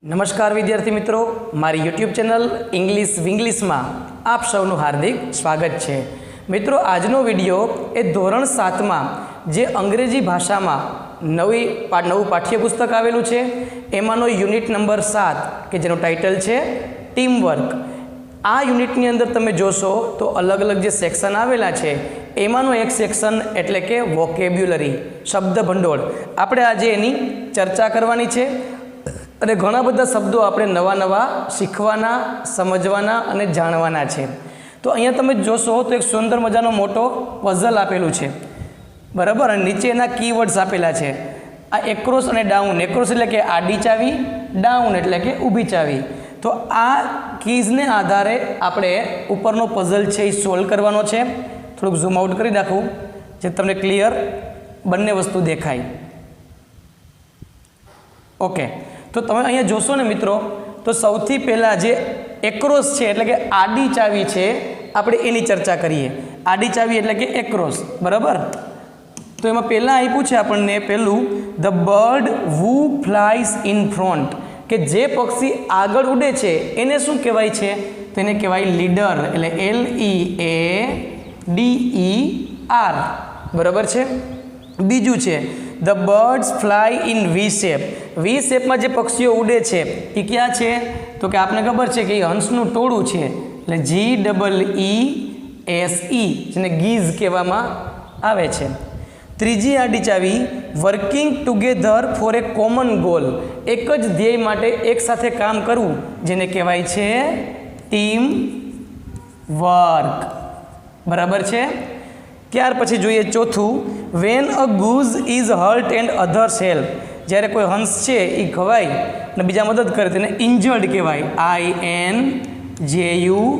નમસ્કાર વિદ્યાર્થી મિત્રો, મારી યુટ્યુબ ચેનલ ઇંગ્લિશ વિંગ્લિશમાં આપ સૌનું હાર્દિક સ્વાગત છે. મિત્રો, આજનો વિડીયો એ ધોરણ 7માં જે અંગ્રેજી ભાષામાં નવું પાઠ્યપુસ્તક આવેલું છે એમાંનો યુનિટ નંબર 7 કે જેનું ટાઇટલ છે ટીમવર્ક. આ યુનિટની અંદર તમે જોશો તો અલગ અલગ જે સેક્શન આવેલા છે એમાંનો એક સેક્શન એટલે કે વોકેબ્યુલરી, શબ્દ ભંડોળ. આપણે આજે એની ચર્ચા કરવાની છે અને ઘણા બધા શબ્દો આપણે નવા શીખવાના, સમજવાના અને જાણવાના છે. તો અહીંયા તમે જોશો તો એક સુંદર મજાનો મોટો પઝલ આપેલું છે, બરાબર, અને નીચે એના કીવર્ડ્સ આપેલા છે. આ એક્રોસ અને ડાઉન. એક્રોસ એટલે કે આડી ચાવી, ડાઉન એટલે કે ઊભી ચાવી. તો આ કીઝને આધારે આપણે ઉપરનો પઝલ છે એ સોલ્વ કરવાનો છે. થોડુંક ઝૂમ આઉટ કરી નાખું જે તમને ક્લિયર બંને વસ્તુ દેખાય. ઓકે, તો તમે અહીંયા જોશો ને મિત્રો, તો સૌથી પહેલાં જે એક્રોસ છે એટલે કે આડી ચાવી છે, આપણે એની ચર્ચા કરીએ. આડી ચાવી એટલે કે એક્રોસ, બરાબર. તો એમાં પહેલાં આપ્યું છે આપણને પહેલું, the bird who flies in front, કે જે પક્ષી આગળ ઉડે છે એને શું કહેવાય છે? તો એને કહેવાય લીડર, એટલે LEADER, બરાબર છે. બીજું છે the birds fly in V shape. V શેપમાં જે પક્ષીઓ ઉડે છે એ ક્યાં છે? તો કે આપને ખબર છે કે એ હંસનું ટોળું છે, એટલે GEESE, જેને ગીઝ કહેવામાં આવે છે. ત્રીજી આડી ચાવી, વર્કિંગ ટુગેધર ફોર એ કોમન ગોલ, એક જ ધ્યેય માટે એક સાથે કામ કરવું, જેને કહેવાય છે ટીમ વર્ક, બરાબર છે. ત્યાર પછી જોઈએ ચોથું, van a goose is hurt and others help, જ્યારે કોઈ હંસ છે એ ઘવાય અને બીજા મદદ કરે તેને ઇન્જર્ડ કહેવાય, INJURED,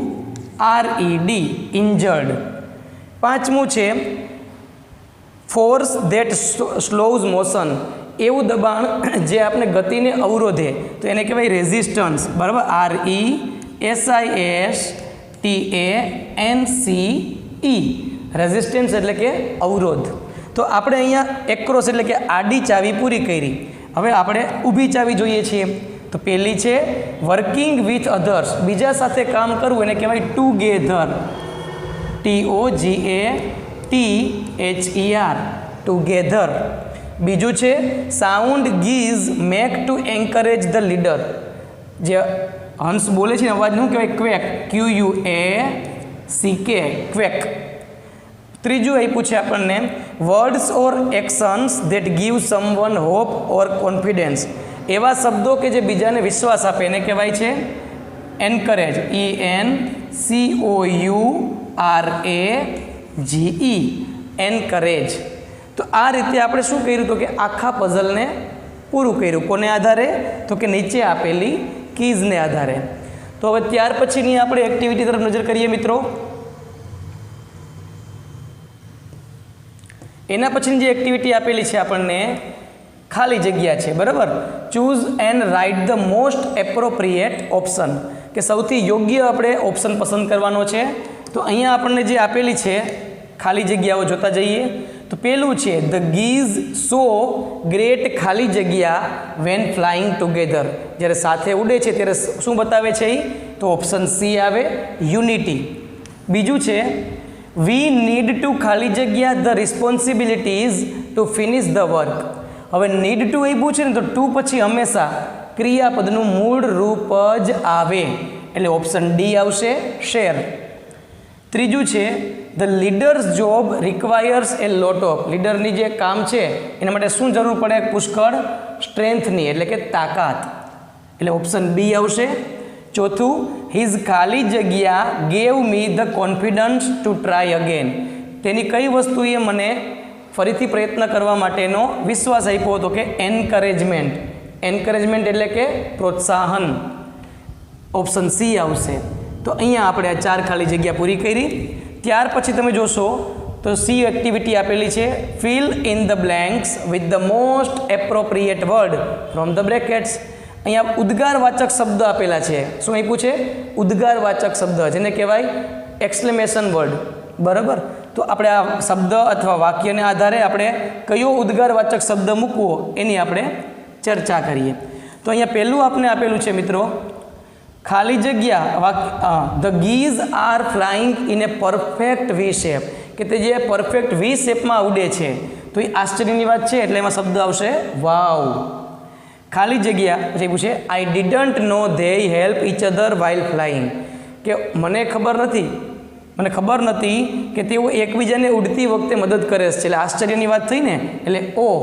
ઇન્જર્ડ. પાંચમું છે ફોર્સ ધેટ સ્લોઝ મોશન, એવું દબાણ જે આપણે ગતિને અવરોધે, તો એને કહેવાય રેઝિસ્ટન્સ, બરાબર, RESISTANCE, રેઝિસ્ટન્સ એટલે કે અવરોધ. તો આપણે અહીંયા એક્રોસ એટલે કે આડી ચાવી પૂરી કરી. હવે આપણે ઊભી ચાવી જોઈએ છીએ. તો પહેલી છે વર્કિંગ વિથ અધર્સ, બીજા સાથે કામ કરવું, એને કહેવાય ટુગેધર, TOGATHER, ટુગેધર. બીજું છે sound geese make to encourage the leader, જે હંસ બોલે છે અવાજનું કહેવાય ક્વેક, QUACK, ક્વેક. ત્રીજું આપ્યું છે આપણને, words or actions that give someone hope or confidence, એવા શબ્દો કે જે બીજાને વિશ્વાસ આપે એને કહેવાય છે એન્કરેજ, ENCOURAGE, એન્કરેજ. તો આ રીતે આપણે શું કર્યું? તો કે આખા પઝલને પૂરું કર્યું. કોને આધારે? તો કે નીચે આપેલી કીઝને આધારે. તો હવે ત્યાર પછીની આપણે એક્ટિવિટી તરફ નજર કરીએ મિત્રો. એના પછીની જે એક્ટિવિટી આપેલી છે આપણને, ખાલી જગ્યા છે, બરાબર. Choose and write the most appropriate option, કે સૌથી યોગ્ય આપણે ઓપ્શન પસંદ કરવાનો છે. તો અહીંયા આપણને જે આપેલી છે ખાલી જગ્યાઓ જોતા જઈએ. તો પહેલું છે ધ ગીઝ સો ગ્રેટ ખાલી જગ્યા વેન ફ્લાઇંગ ટુગેધર, જ્યારે સાથે ઉડે છે ત્યારે શું બતાવે છે? તો ઓપ્શન સી આવે, યુનિટી. બીજું છે વી નીડ ટુ ખાલી જગ્યા the responsibilities two finish the work. હવે નીડ ટુ આપ્યું છે ને, તો ટુ પછી હંમેશા ક્રિયાપદનું મૂળ રૂપ જ આવે, એટલે ઓપ્શન ડી આવશે, શેર. ત્રીજું છે the leaders job requires a lot of, લીડરની જે કામ છે એના માટે શું જરૂર પડે? પુષ્કળ સ્ટ્રેન્થની, એટલે કે તાકાત, એટલે ઓપ્શન બી આવશે. ચોથું, હિઝ ખાલી જગ્યા gave me the confidence to try again, તેની કઈ વસ્તુએ મને ફરીથી પ્રયત્ન કરવા માટેનો વિશ્વાસ આપ્યો હતો? કે એન્કરેજમેન્ટ. એન્કરેજમેન્ટ એટલે કે પ્રોત્સાહન, ઓપ્શન સી આવશે. તો અહીંયા આપણે આ 4 ખાલી જગ્યા પૂરી કરી. ત્યાર પછી તમે જોશો તો સી એક્ટિવિટી આપેલી છે, fill in the blanks with the most appropriate word from the brackets. અહીંયા ઉદ્ગારવાચક શબ્દ આપેલા છે. શું આપ્યું છે? ઉદ્ગારવાચક શબ્દ, જેને કહેવાય એક્સક્લેમેશન વર્ડ, બરાબર. તો આપણે આ શબ્દ અથવા વાક્યને આધારે આપણે કયો ઉદ્ગારવાચક શબ્દ મૂકવો એની આપણે ચર્ચા કરીએ. તો અહીંયા પહેલું આપને આપેલું છે મિત્રો, ખાલી જગ્યા the geese are flying in a perfect V shape, કે તે જે પરફેક્ટ વી શેપમાં ઉડે છે. તો એ આશ્ચર્યની વાત છે એટલે એમાં શબ્દ આવશે વાવ. ખાલી જગ્યા પછી પૂછે I didn't know they help each other while flying, કે મને ખબર નથી કે તેઓ એકબીજાને ઉડતી વખતે મદદ કરે છે. એટલે આશ્ચર્યની વાત થઈ ને, એટલે ઓહ,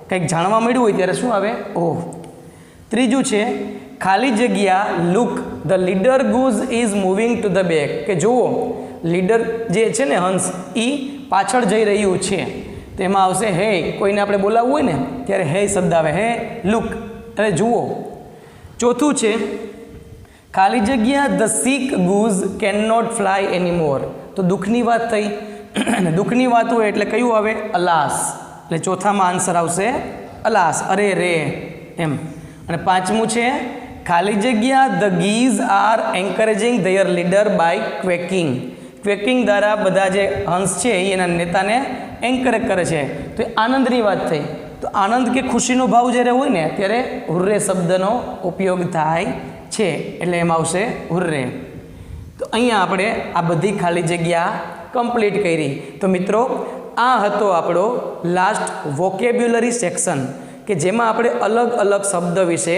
કંઈક જાણવા મળ્યું હોય ત્યારે શું આવે? ઓહ. ત્રીજું છે ખાલી જગ્યા look the leader goose is moving to the back, કે જુઓ લીડર જે છે ને હંસ એ પાછળ જઈ રહ્યું છે. તેમાં આવશે હે, કોઈને આપણે બોલાવવું હોય ને ત્યારે હે શબ્દ આવે, હે લુક એટલે જુઓ. ચોથું છે ખાલી જગ્યા the sick goose can not fly anymore, તો દુઃખની વાત થઈ. દુઃખની વાત હોય એટલે કયું આવે? અલાસ. એટલે ચોથામાં આન્સર આવશે અલાસ, અરે રે એમ. અને પાંચમું છે ખાલી જગ્યા the geese are encouraging their leader by quacking, quacking દ્વારા બધા જે હંસ છે એ એના નેતાને એન્કરેજ કરે છે. તો એ આનંદની વાત થઈ. તો આનંદ કે ખુશીનો ભાવ જ્યારે હોય ને ત્યારે હુર્રે શબ્દનો ઉપયોગ થાય છે, એટલે એમાં આવશે હુર્રે. તો અહીંયા આપણે આ બધી ખાલી જગ્યા કમ્પ્લીટ કરી. તો મિત્રો આ હતો આપણો લાસ્ટ વોકેબ્યુલરી સેક્શન, કે જેમાં આપણે અલગ અલગ શબ્દ વિશે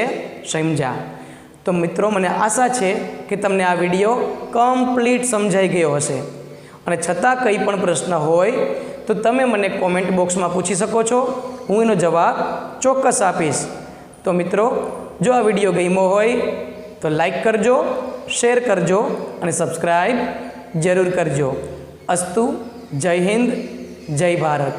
સમજ્યા. તો મિત્રો મને આશા છે કે તમને આ વિડીયો કમ્પ્લીટ સમજાઈ ગયો હશે. અને છતાં કંઈ પણ પ્રશ્ન હોય તો તમે મને કોમેન્ટ બોક્સમાં પૂછી શકો છો, હું એનો જવાબ ચોક્કસ આપીશ. તો મિત્રો જો આ વિડીયો ગમ્યો હોય તો લાઈક કરજો, શેર કરજો અને સબસ્ક્રાઈબ જરૂર કરજો. અસ્તુ. જય હિન્દ, જય ભારત.